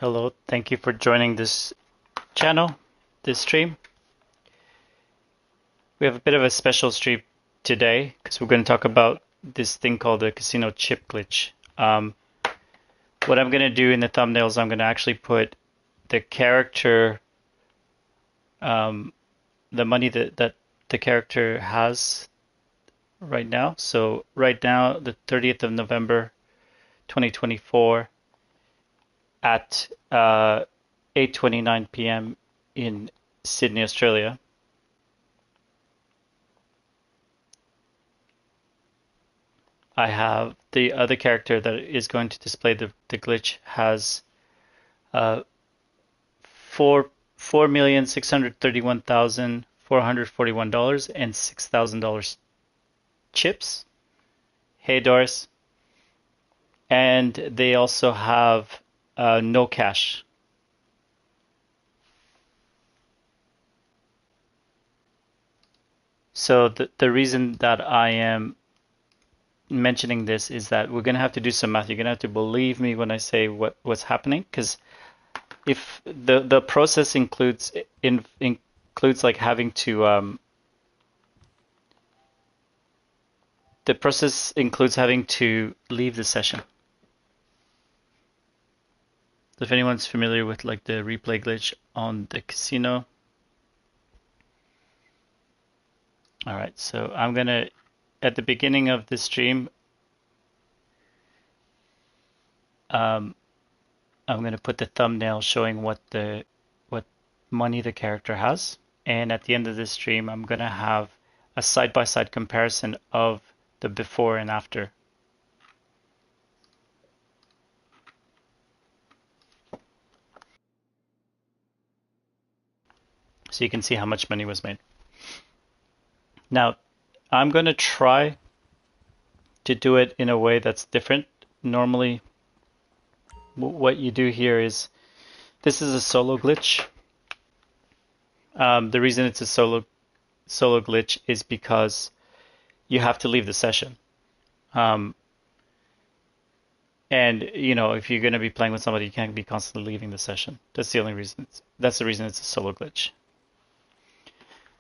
Hello, thank you for joining this channel, this stream. We have a bit of a special stream today because we're going to talk about this thing called the casino chip glitch. What I'm going to do in the thumbnails, I'm going to actually put the character, the money that the character has right now. So right now, the 30th of November, 2024 at 8:29 p.m. in Sydney, Australia. I have the other character that is going to display the glitch has uh, $4,631,441 and $6,000 chips. Hey Doris. And they also have no cash. So the reason that I am mentioning this is that we're going to have to do some math. You're going to have to believe me when I say what's happening, because if the process includes like having to the process includes having to leave the session. If anyone's familiar with like the replay glitch on the casino. All right, so I'm gonna at the beginning of the stream, I'm gonna put the thumbnail showing what money the character has, and at the end of this stream, I'm gonna have a side-by-side comparison of the before and after. So you can see how much money was made. Now, I'm going to try to do it in a way that's different. Normally, what you do here is, this is a solo glitch. The reason it's a solo glitch is because you have to leave the session. And if you're going to be playing with somebody, you can't be constantly leaving the session. That's the only reason. That's the reason it's a solo glitch.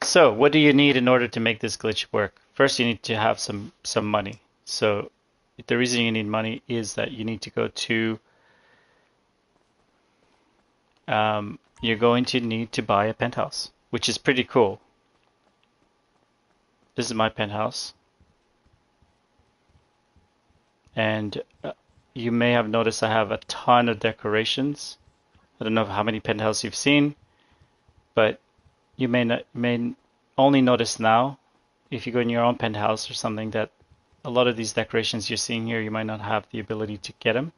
So what do you need in order to make this glitch work? First, you need to have some money. So the reason you need money is that you need to go to, you're going to need to buy a penthouse, which is pretty cool. This is my penthouse. And you may have noticed I have a ton of decorations. I don't know how many penthouses you've seen, but you may only notice now, if you go in your own penthouse or something, that a lot of these decorations you're seeing here, you might not have the ability to get them.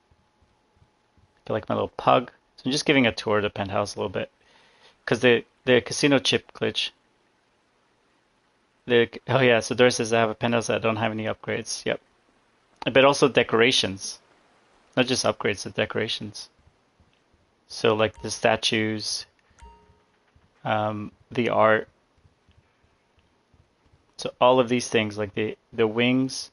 Like my little pug. So I'm just giving a tour of the penthouse a little bit, because the casino chip glitch. Oh yeah, so Doris says I have a penthouse that don't have any upgrades. Yep, but also decorations, not just upgrades, but decorations. So like the statues, the art. So all of these things, like the wings.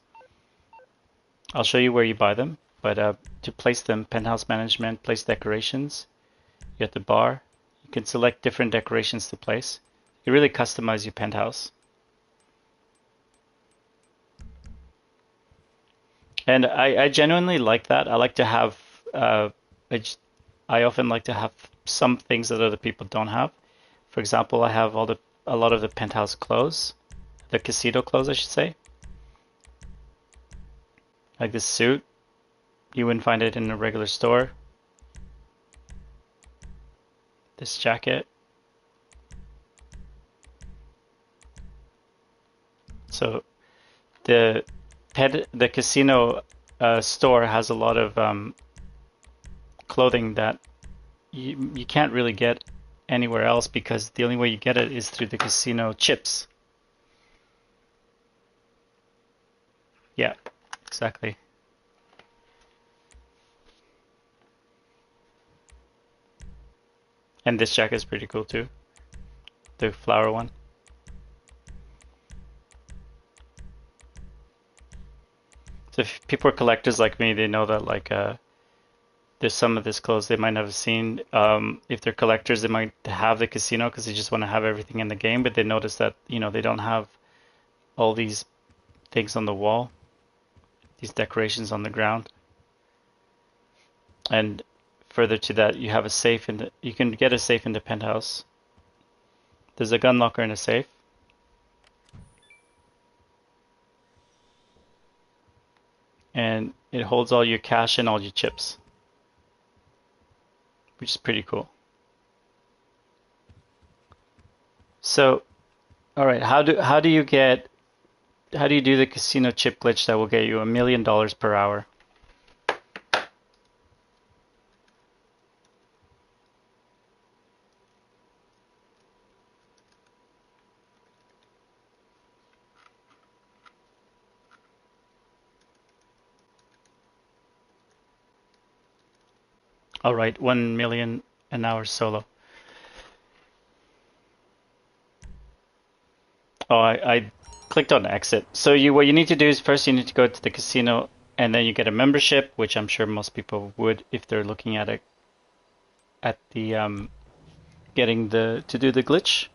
I'll show you where you buy them, but to place them, penthouse management, place decorations. You at the bar, you can select different decorations to place. You really customize your penthouse. And I genuinely like that. I like to have, I often like to have some things that other people don't have. For example, I have a lot of the penthouse clothes, the casino clothes, I should say. Like this suit, you wouldn't find it in a regular store. This jacket. So the casino store has a lot of clothing that you can't really get anywhere else, because the only way you get it is through the casino chips. Yeah, exactly. And this jacket is pretty cool too, the flower one. So if people are collectors like me, they know that like there's some of this closed. They might not have seen. If they're collectors, they might have the casino because they just want to have everything in the game, but they notice that, they don't have all these things on the wall, these decorations on the ground. And further to that, you have a safe you can get a safe in the penthouse. There's a gun locker in a safe. And it holds all your cash and all your chips, which is pretty cool. So, all right, how do you do the casino chip glitch that will get you $1 million per hour? All right, 1 million an hour solo. Oh, I clicked on exit. So what you need to do is first you need to go to the casino and then you get a membership, which I'm sure most people would if they're looking at it at the getting to do the glitch.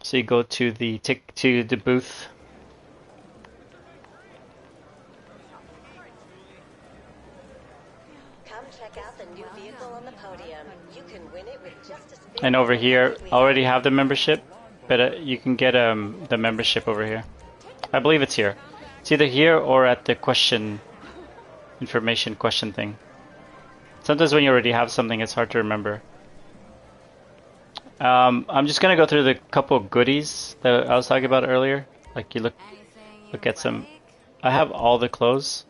So you go to the booth. Come check out the new vehicle on the podium. You can win it with just a spin. And over here, I already have the membership, but you can get the membership over here. I believe it's here. It's either here or at the information question thing. Sometimes when you already have something, it's hard to remember. I'm just gonna go through the couple of goodies that I was talking about earlier. Like you look at some. I have all the clothes,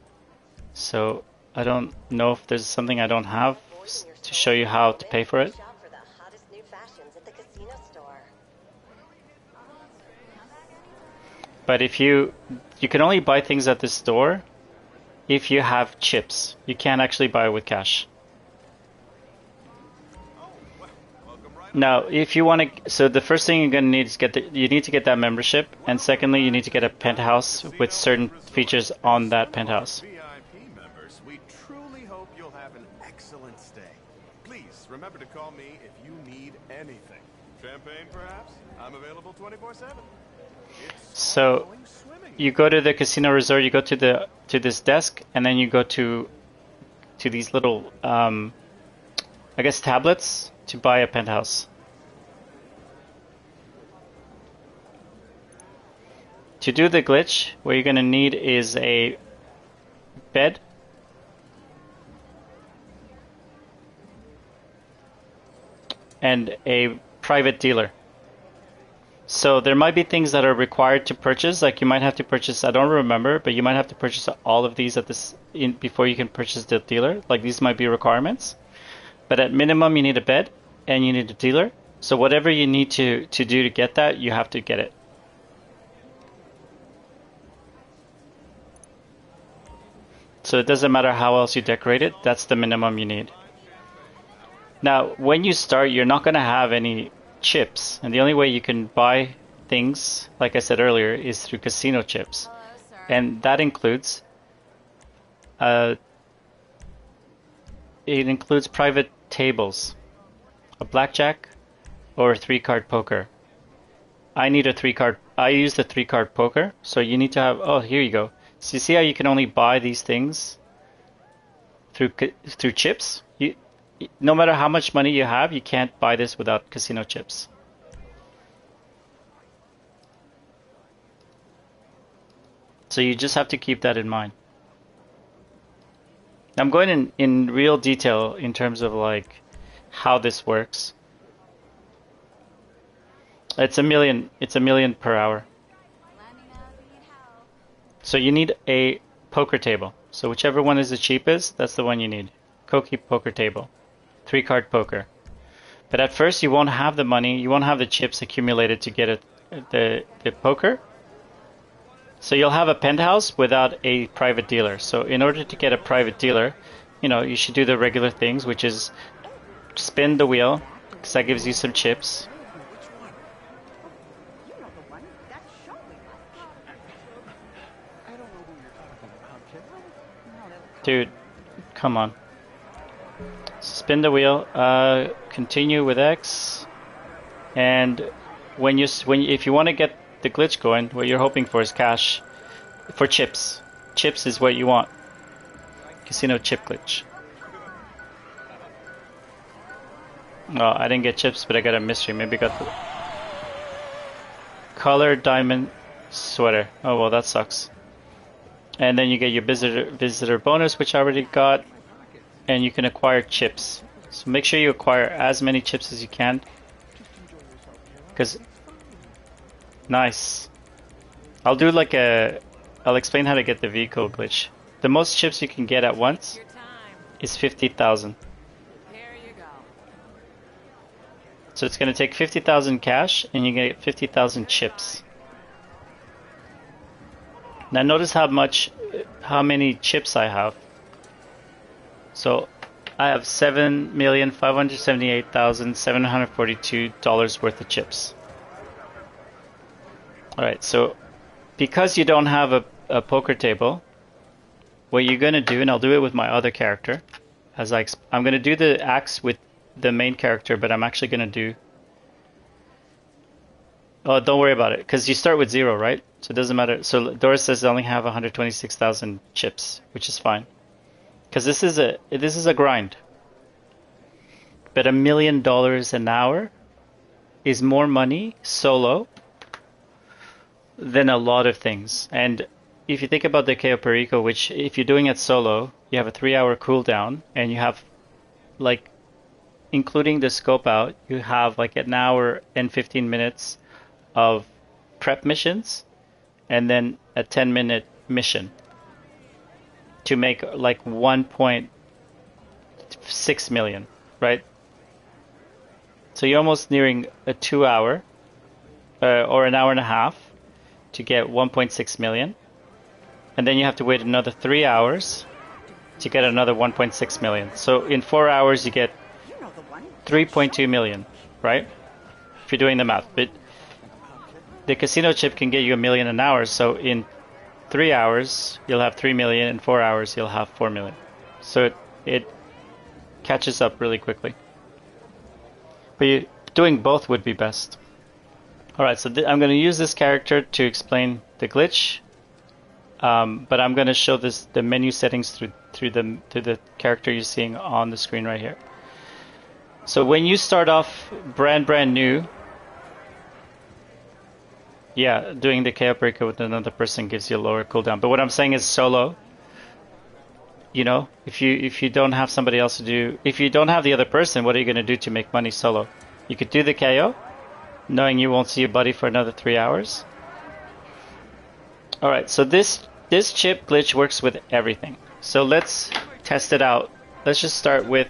so I don't know if there's something I don't have to show you how to pay for it. Shop for the hottest new fashions at the casino store. But if you can only buy things at this store if you have chips. You can't actually buy it with cash. Now, if you want to, so the first thing you're going to need is you need to get that membership, and secondly, you need to get a penthouse with certain features on that penthouse. VIP members, we truly hope you'll have an excellent stay. Please remember to call me if you need anything. Champagne, perhaps? I'm available 24/7. So you go to the casino resort, you go to this desk, and then you go to these little I guess tablets to buy a penthouse. To do the glitch, what you're going to need is a bed, and a private dealer. So there might be things that are required to purchase, like you might have to purchase, I don't remember, but you might have to purchase all of these before you can purchase the dealer. Like these might be requirements. But at minimum, you need a bed and you need a dealer. So whatever you need to do to get that, you have to get it. So it doesn't matter how else you decorate it, that's the minimum you need. Now, when you start, you're not going to have any chips. And the only way you can buy things, like I said earlier, is through casino chips. And that includes it includes private tables, a blackjack, or a 3-card poker. I need a 3-card. I use the 3-card poker, so you need to have. Oh, here you go. So you see how you can only buy these things through chips? No matter how much money you have, you can't buy this without casino chips. So you just have to keep that in mind. I'm going in real detail in terms of like how this works. It's $1 million per hour. So you need a poker table. So whichever one is the cheapest, that's the one you need. Koki poker table. 3-card poker. But at first you won't have the money, you won't have the chips accumulated to get the poker. So you'll have a penthouse without a private dealer. So in order to get a private dealer, you should do the regular things, which is spin the wheel, because that gives you some chips. Dude, Come on. Spin the wheel. Continue with X. And if you want to get the glitch going, what you're hoping for is cash. For chips. Chips is what you want. Casino chip glitch. Oh, I didn't get chips, but I got a mystery. Maybe I got the colored diamond sweater. Oh well, that sucks. And then you get your visitor bonus, which I already got, and you can acquire chips. So make sure you acquire as many chips as you can, because nice. I'll explain how to get the vehicle glitch. The most chips you can get at once is 50,000. So it's going to take 50,000 cash, and you get 50,000 chips. Now notice how many chips I have. So I have $7,578,742 worth of chips. Alright, so because you don't have a poker table, what you're going to do, and I'll do it with my other character, I'm going to do the axe with the main character, but I'm actually going to do... Oh, don't worry about it, because you start with 0, right? So it doesn't matter. So Doris says I only have 126,000 chips, which is fine. Because this is a grind. But $1 million an hour is more money solo than a lot of things. And if you think about the Cayo Perico, which if you're doing it solo, you have a 3-hour cooldown, and you have, like, including the scope out, you have like an hour and 15 minutes of prep missions, and then a 10-minute mission to make like 1.6 million, right? So you're almost nearing a 2-hour or an hour and a half to get 1.6 million, and then you have to wait another 3 hours to get another 1.6 million. So in 4 hours you get 3.2 million, right? If you're doing the math. But the casino chip can get you $1 million an hour, so in 3 hours you'll have 3 million, in 4 hours you'll have 4 million. So it catches up really quickly. But doing both would be best. Alright, so I'm going to use this character to explain the glitch, but I'm going to show the menu settings through the character you're seeing on the screen right here. So when you start off brand new, yeah, doing the Cayo Perico with another person gives you a lower cooldown. But what I'm saying is solo. You know, if you don't have somebody else to do, if you don't have the other person, what are you going to do to make money solo? You could do the Cayo, knowing you won't see your buddy for another 3 hours. All right, so this chip glitch works with everything. So let's test it out. Let's just start with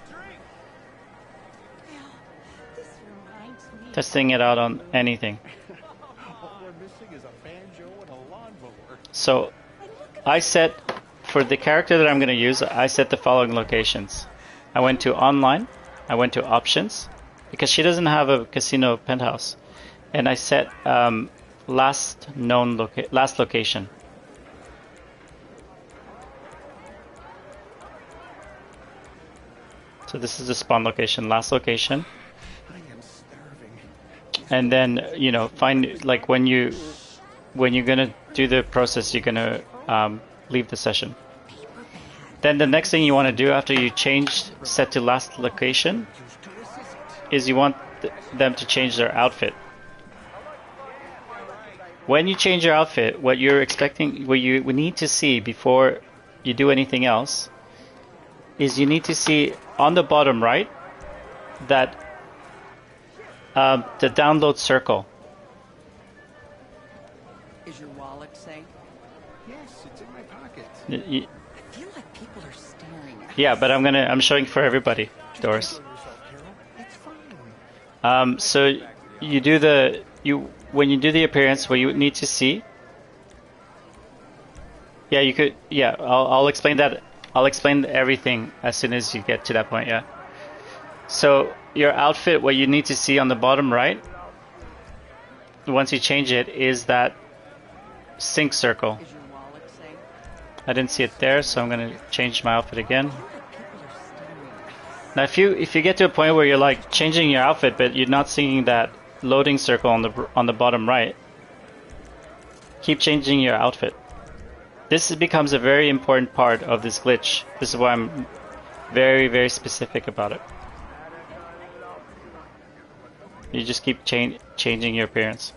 testing it out on anything. So I set, for the character that I'm going to use, I set the following locations. I went to online, I went to options, because she doesn't have a casino penthouse, and I set last location. So this is the spawn location, last location. And then, you know, find, like, when you're gonna do the process, you're gonna leave the session. Then the next thing you want to do after you set to last location, is you want them to change their outfit. When you change your outfit, what you're expecting, what you need to see before you do anything else, is you need to see on the bottom right that the download circle. Is your wallet safe? Yes, it's in my pocket. I feel like people are staring at Yeah, but I'm showing for everybody, Doris. So you do when you do the appearance, what you need to see. Yeah, you could. Yeah, I'll explain that. I'll explain everything as soon as you get to that point. Yeah. So your outfit, what you need to see on the bottom right, once you change it, is that sync circle. Is your wallet safe? I didn't see it there, so I'm gonna change my outfit again. Now, if you get to a point where you're like changing your outfit, but you're not seeing that loading circle on the bottom right, keep changing your outfit. This becomes a very important part of this glitch. This is why I'm very, very specific about it. You just keep changing your appearance.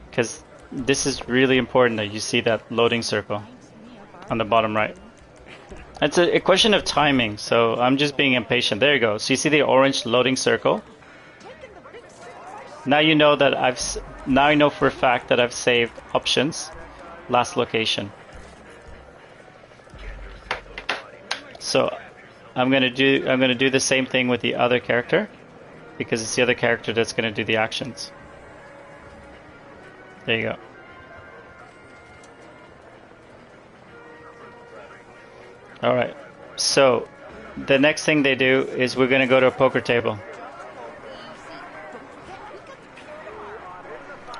Because this is really important that you see that loading circle on the bottom right. It's a question of timing, so I'm just being impatient. There you go. So you see the orange loading circle? Now you know that now I know for a fact that I've saved options, last location. So I'm gonna do the same thing with the other character, because it's the other character that's gonna do the actions. There you go. Alright, so the next thing they do is we're gonna go to a poker table.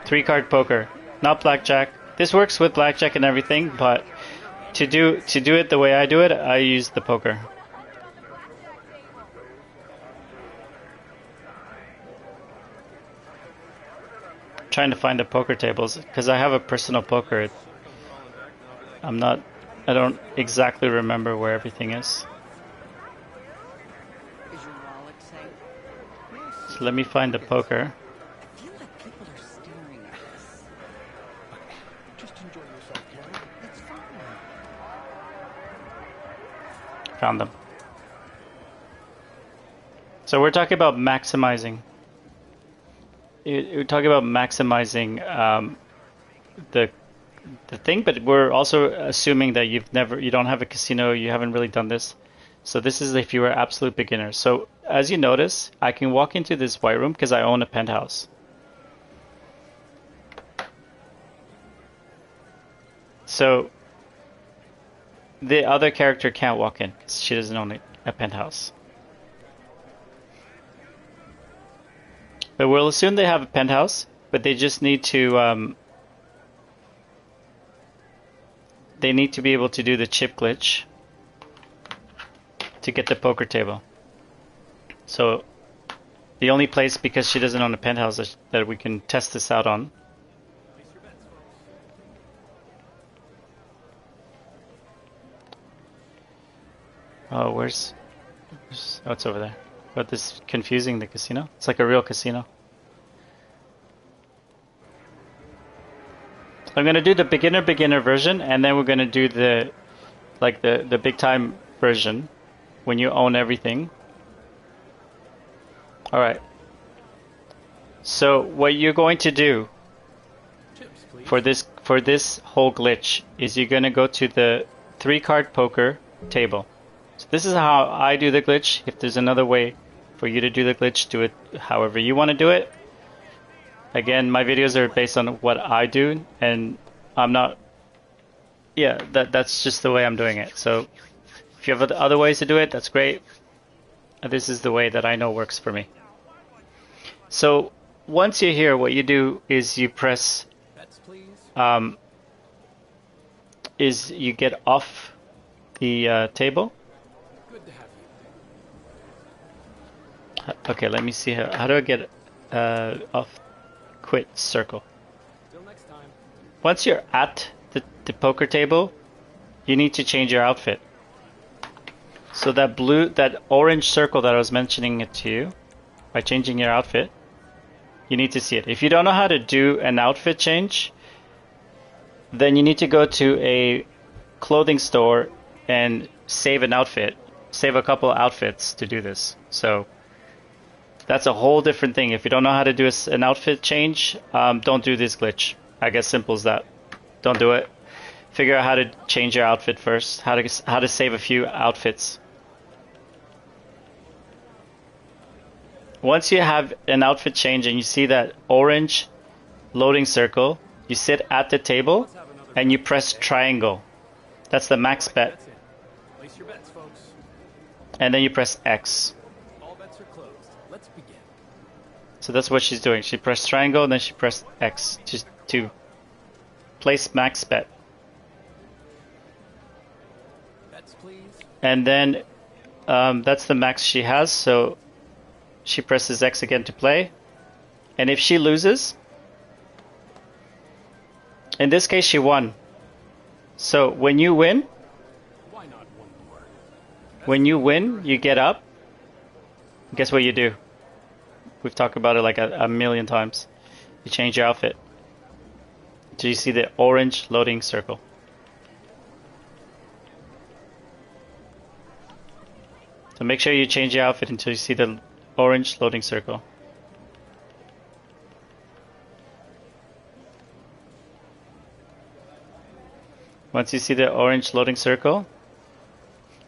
3-card poker, not blackjack. This works with blackjack and everything, but to do it the way I do it, I use the poker. Trying to find the poker tables because I have a personal poker. I don't exactly remember where everything is. Is your wallet safe? So let me find the poker. I feel like people are staring at us. Just enjoy yourself, Carrie. It's fine. Found them. So we're talking about maximizing. We're talking about maximizing the thing, but we're also assuming that you don't have a casino, you haven't really done this. So this is if you were absolute beginner. So as you notice, I can walk into this white room because I own a penthouse. So the other character can't walk in because she doesn't own a penthouse. But we'll assume they have a penthouse, but they just need to they need to be able to do the chip glitch to get the poker table. So the only place, because she doesn't own a penthouse, that we can test this out on. Oh, where's oh, it's over there. But this is confusing, the casino. It's like a real casino. I'm gonna do the beginner version, and then we're gonna do the big time version when you own everything. All right. So what you're going to do for this whole glitch is you're gonna go to the 3-card poker table. So this is how I do the glitch. If there's another way for you to do the glitch, do it however you want to do it. Again, my videos are based on what I do, and I'm not, yeah, that's just the way I'm doing it. So if you have other ways to do it, that's great. This is the way that I know works for me. So once you're here, what you do is you press, is you get off the table. Okay, let me see how do I get off quit circle. Once you're at the poker table, you need to change your outfit. So that orange circle that I was mentioning it to you, by changing your outfit, you need to see it. If you don't know how to do an outfit change, then you need to go to a clothing store and save an outfit, save a couple outfits to do this. So that's a whole different thing. If you don't know how to do an outfit change, don't do this glitch. I guess simple as that. Don't do it. Figure out how to change your outfit first. How to save a few outfits. Once you have an outfit change and you see that orange loading circle, you sit at the table and you press triangle. That's the max bet. And then you press X. So that's what she's doing. She pressed triangle and then she pressed X to place max bet. And then that's the max she has, so she presses X again to play. And if she loses, in this case she won. So when you win, you get up. Guess what you do? We've talked about it like a million times. You change your outfit. Do you see the orange loading circle? So make sure you change your outfit until you see the orange loading circle. Once you see the orange loading circle,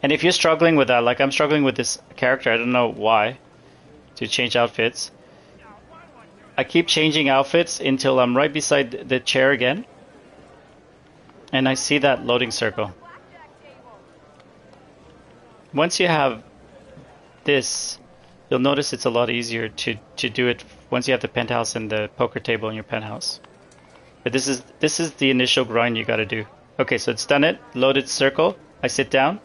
and if you're struggling with that, like I'm struggling with this character, I don't know why, to change outfits. I keep changing outfits until I'm right beside the chair again, and I see that loading circle. Once you have this, you'll notice it's a lot easier to do it once you have the penthouse and the poker table in your penthouse. But this is the initial grind you gotta do. Okay, so it's done it. Loaded circle. I sit down.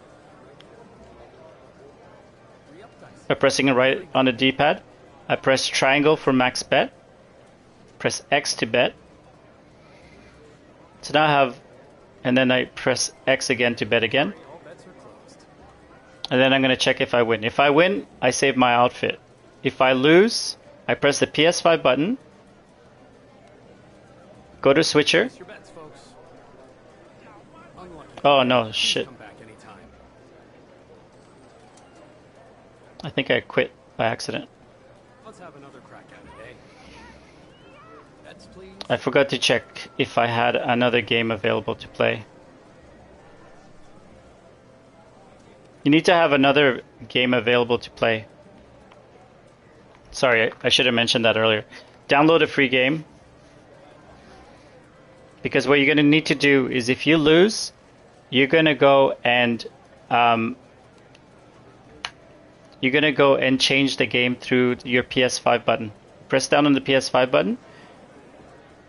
By pressing it right on the D-pad. I press triangle for max bet. Press X to bet. So now I have, and then I press X again to bet again. And then I'm gonna check if I win. If I win, I save my outfit. If I lose, I press the PS5 button. Go to switcher. Oh no, shit. I think I quit by accident. I forgot to check if I had another game available to play. You need to have another game available to play. Sorry, I should have mentioned that earlier. Download a free game. Because what you're going to need to do is if you lose, you're going to go and change the game through your PS5 button. Press down on the PS5 button.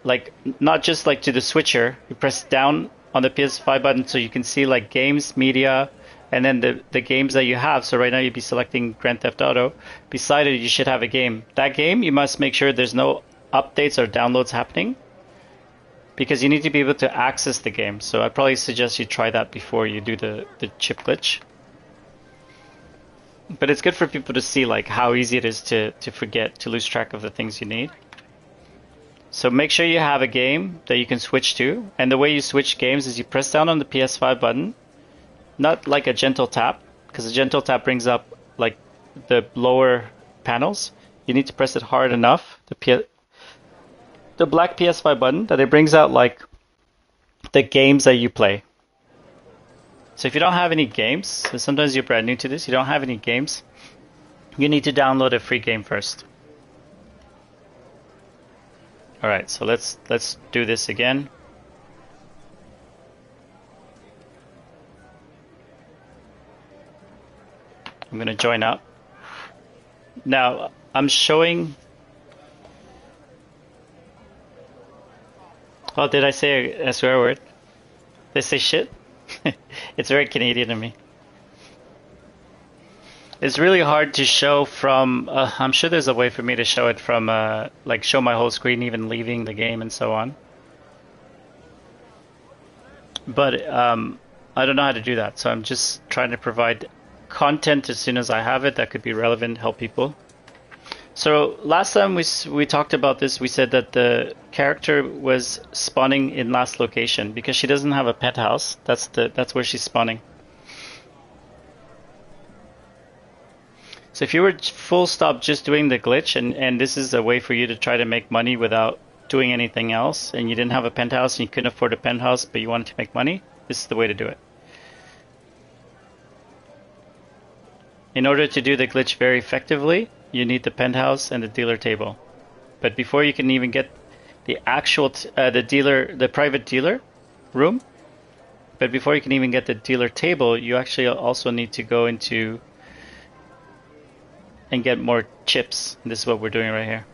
Like, not just like to the switcher. You press down on the PS5 button so you can see like games, media, and then the games that you have. So right now you'd be selecting Grand Theft Auto. Beside it, you should have a game. That game, you must make sure there's no updates or downloads happening, because you need to be able to access the game. So I probably suggest you try that before you do the chip glitch. But it's good for people to see like how easy it is to forget, to lose track of the things you need. So make sure you have a game that you can switch to. And the way you switch games is you press down on the PS5 button. Not like a gentle tap, because a gentle tap brings up like the lower panels. You need to press it hard enough, the black PS5 button, that it brings out like the games that you play. So if you don't have any games, so sometimes you're brand new to this, you don't have any games, you need to download a free game first. Alright, so let's do this again. I'm gonna join up. Now I'm showing. Oh, did I say a swear word? Did I say shit? It's very Canadian to me. It's really hard to show from. I'm sure there's a way for me to show it from, like show my whole screen, even leaving the game and so on. But I don't know how to do that, so I'm just trying to provide content as soon as I have it that could be relevant, help people. So last time we talked about this, we said that the character was spawning in last location because she doesn't have a penthouse. That's where she's spawning. So if you were full stop just doing the glitch, and this is a way for you to try to make money without doing anything else, and you didn't have a penthouse and you couldn't afford a penthouse but you wanted to make money, this is the way to do it. In order to do the glitch very effectively, you need the penthouse and the dealer table. But before you can even get the actual the private dealer room, but before you can even get the dealer table, you actually also need to go into and get more chips. And this is what we're doing right here.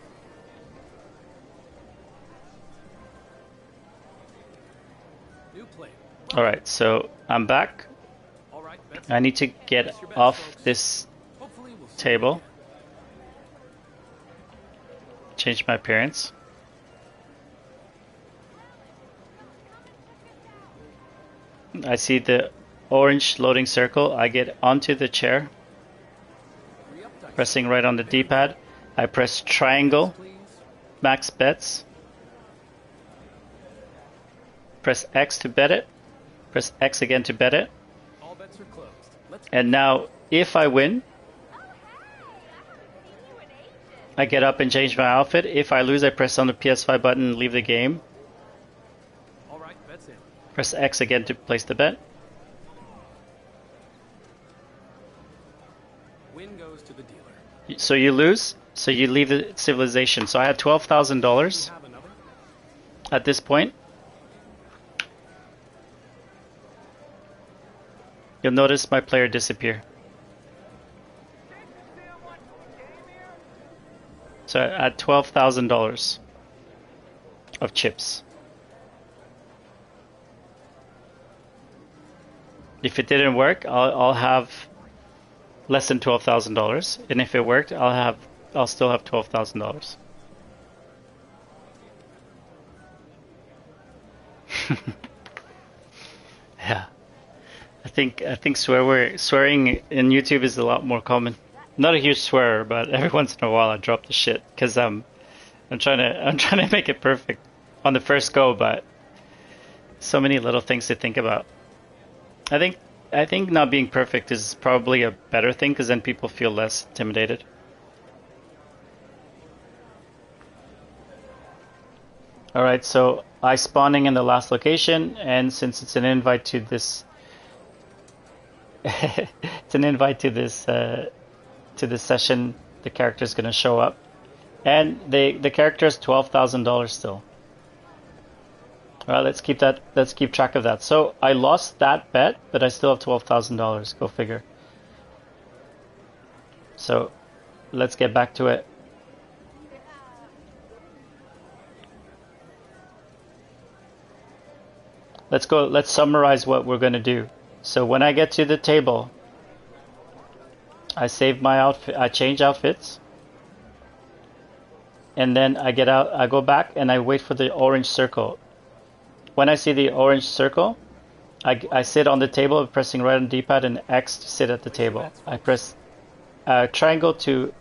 All right, so I'm back. I need to get off this table. Change my appearance. I see the orange loading circle. I get onto the chair, pressing right on the D-pad. I press triangle, max bets. Press X to bet it. Press X again to bet it. And now, if I win, I get up and change my outfit. If I lose, I press on the PS5 button and leave the game. Press X again to place the bet. Win goes to the dealer. So you lose, so you leave the civilization. So I had $12,000 at this point. You'll notice my player disappear. So I had $12,000 of chips. If it didn't work, I'll have less than $12,000, and if it worked, I'll still have $12,000. Yeah, I think swearing in YouTube is a lot more common. I'm not a huge swearer, but every once in a while I drop the shit because I'm trying to make it perfect on the first go, but so many little things to think about. I think not being perfect is probably a better thing because then people feel less intimidated. Alright, so I spawning in the last location, and since it's an invite to this it's an invite to this session, the character's gonna show up. And the character is $12,000 still. Alright, let's keep track of that. So I lost that bet, but I still have $12,000. Go figure. So let's get back to it. Let's summarize what we're gonna do. So when I get to the table, I save my outfit, I change outfits. And then I get out, I go back and I wait for the orange circle. When I see the orange circle, I sit on the table, pressing right on the D-pad, and X to sit at the table. I press triangle to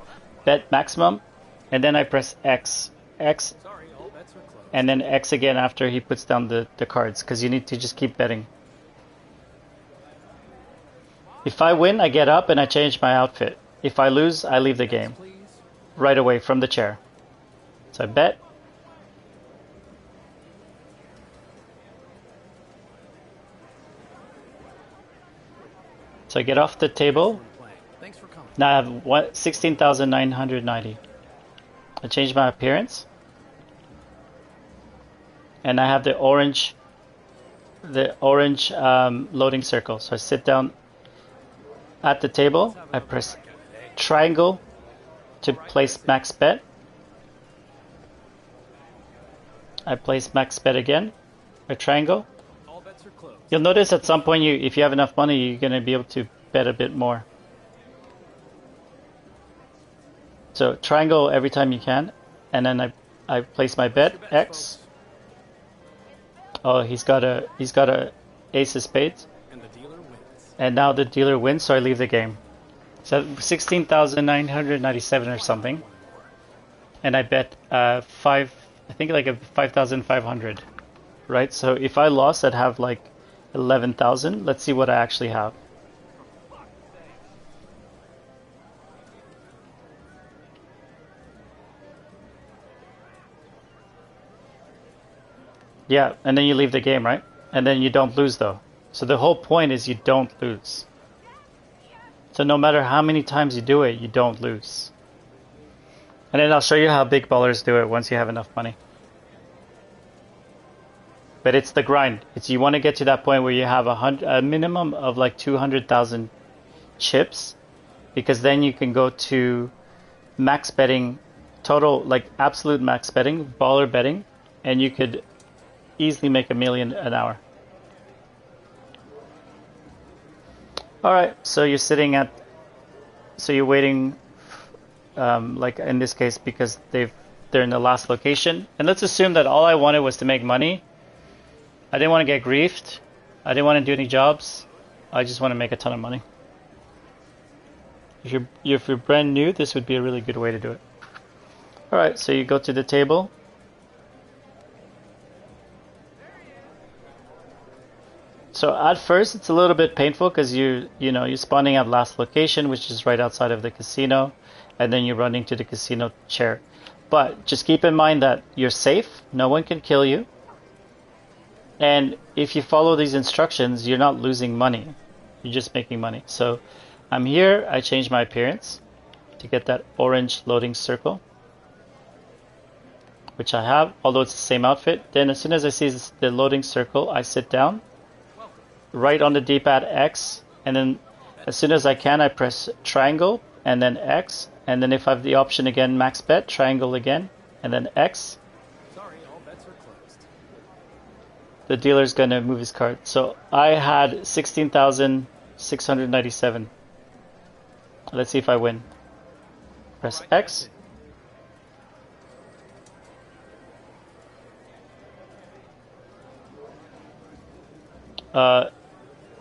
bet maximum, and then I press X, and then X again after he puts down the cards, because you need to just keep betting. If I win, I get up and I change my outfit. If I lose, I leave the game right away from the chair. So I bet. So I get off the table. Now I have 16,990. I change my appearance. And I have the orange loading circle. So I sit down at the table. I press triangle to place max bet. I place max bet again. A triangle. You'll notice at some point, if you have enough money, you're going to be able to bet a bit more. So triangle every time you can, and then I place my bet X. Oh, he's got a ace of spades, and now the dealer wins, so I leave the game. So 16,997 or something, and I bet I think like a 5,500, right? So if I lost, I'd have like 11,000. Let's see what I actually have. Yeah, and then you leave the game, right? And then you don't lose though. So the whole point is you don't lose. So no matter how many times you do it, you don't lose. And then I'll show you how big ballers do it once you have enough money. But it's the grind. You want to get to that point where you have a minimum of like 200,000 chips, because then you can go to max betting, total like absolute max betting, baller betting, and you could easily make $1 million an hour. All right, so you're sitting at, so you're waiting, like in this case, because they're in the last location. And let's assume that all I wanted was to make money. I didn't want to get griefed. I didn't want to do any jobs. I just want to make a ton of money. If you're brand new, this would be a really good way to do it. All right, so you go to the table. So at first it's a little bit painful because you're spawning at last location, which is right outside of the casino, and then you're running to the casino chair. But just keep in mind that you're safe. No one can kill you. And if you follow these instructions, you're not losing money. You're just making money. So I'm here. I changed my appearance to get that orange loading circle, which I have, although it's the same outfit. Then as soon as I see the loading circle, I sit down, right on the D-pad X, and then as soon as I can, I press triangle and then X, and then if I have the option again, max bet, triangle again, and then X. Sorry, all bets are closed. The dealer's gonna move his card. So I had 16,697. Let's see if I win. Press X.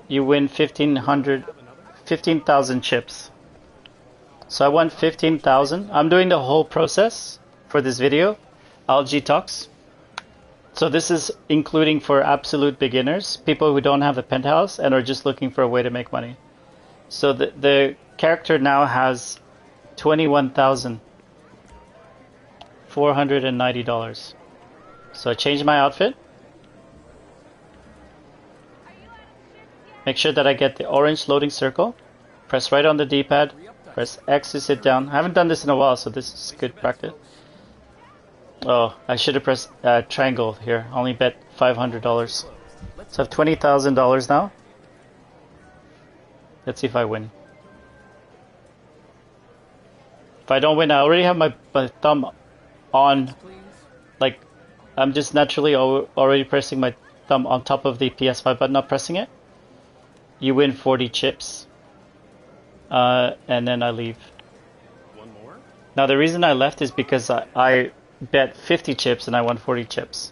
You win 15,000 chips. So I won 15,000. I'm doing the whole process for this video. Algae Talks. So this is including for absolute beginners, people who don't have the penthouse and are just looking for a way to make money. So the character now has $21,490. So I changed my outfit. Make sure that I get the orange loading circle. Press right on the D-pad. Press X to sit down. I haven't done this in a while, so this is good practice. Oh, I should have pressed triangle here. Only bet $500. So I have $20,000 now. Let's see if I win. If I don't win, I already have my thumb on. Like, I'm just naturally already pressing my thumb on top of the PS5 button, not pressing it. You win 40 chips. And then I leave. One more? Now the reason I left is because I bet 50 chips and I won 40 chips.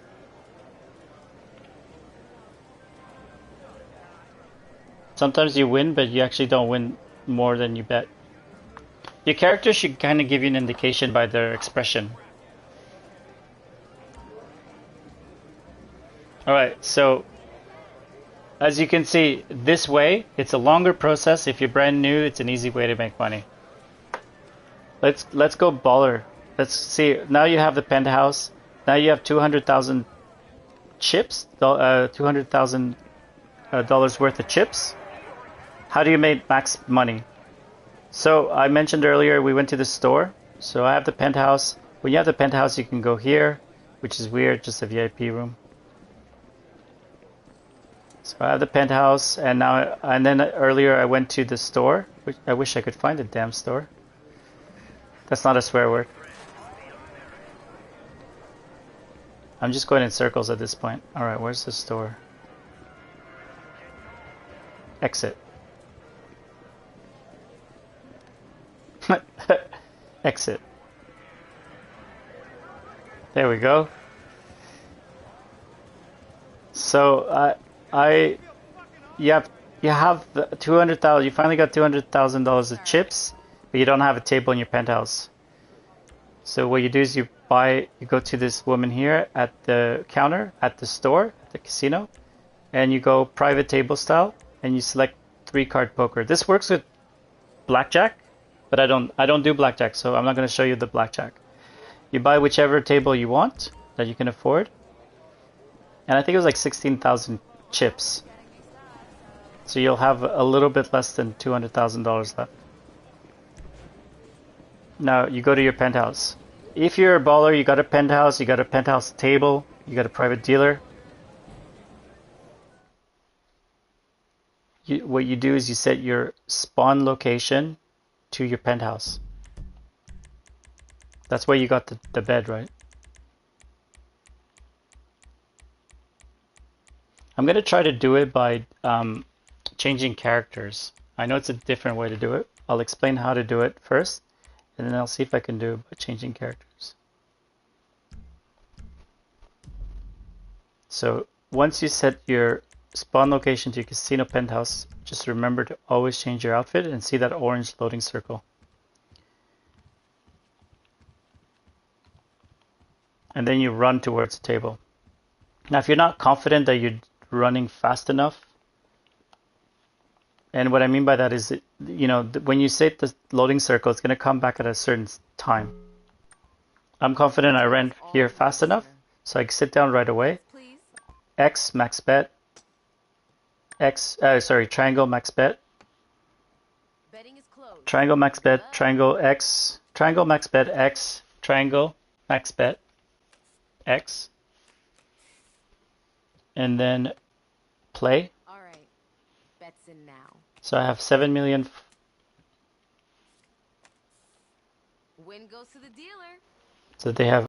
Sometimes you win, but you actually don't win more than you bet. Your character should kind of give you an indication by their expression. Alright, so as you can see, this way, it's a longer process. If you're brand new, it's an easy way to make money. Let's go baller. Let's see. Now you have the penthouse. Now you have 200,000 chips. $200,000 worth of chips. How do you make max money? So I mentioned earlier we went to the store. So I have the penthouse. When you have the penthouse, you can go here, which is weird, just a VIP room. So I have the penthouse, and then earlier I went to the store. Which I wish I could find the damn store. That's not a swear word. I'm just going in circles at this point. All right, where's the store? Exit. Exit. There we go. So you have the 200,000. You finally got $200,000 of chips, but you don't have a table in your penthouse. So what you do is you go to this woman here at the counter at the store, the casino, and you go private table style, and you select 3-card poker. This works with blackjack, but I don't do blackjack, so I'm not going to show you the blackjack. You buy whichever table you want that you can afford, and I think it was like 16,000 chips. So you'll have a little bit less than $200,000 left. Now you go to your penthouse. If you're a baller, you got a penthouse table, you got a private dealer. What you do is you set your spawn location to your penthouse. That's where you got the bed, right? I'm gonna try to do it by changing characters. I know it's a different way to do it. I'll explain how to do it first, and then I'll see if I can do it by changing characters. So once you set your spawn location to your casino penthouse, just remember to always change your outfit and see that orange loading circle. And then you run towards the table. Now, if you're not confident that you're running fast enough, and what I mean by that is, when you set the loading circle, it's going to come back at a certain time. I'm confident I ran here fast enough, so I can sit down right away. X max bet. Triangle max bet. Triangle max bet. Triangle X. Triangle max bet X. Triangle max bet X. And then play. All right. Bets in now. So I have 7 million. Win goes to the dealer. So they have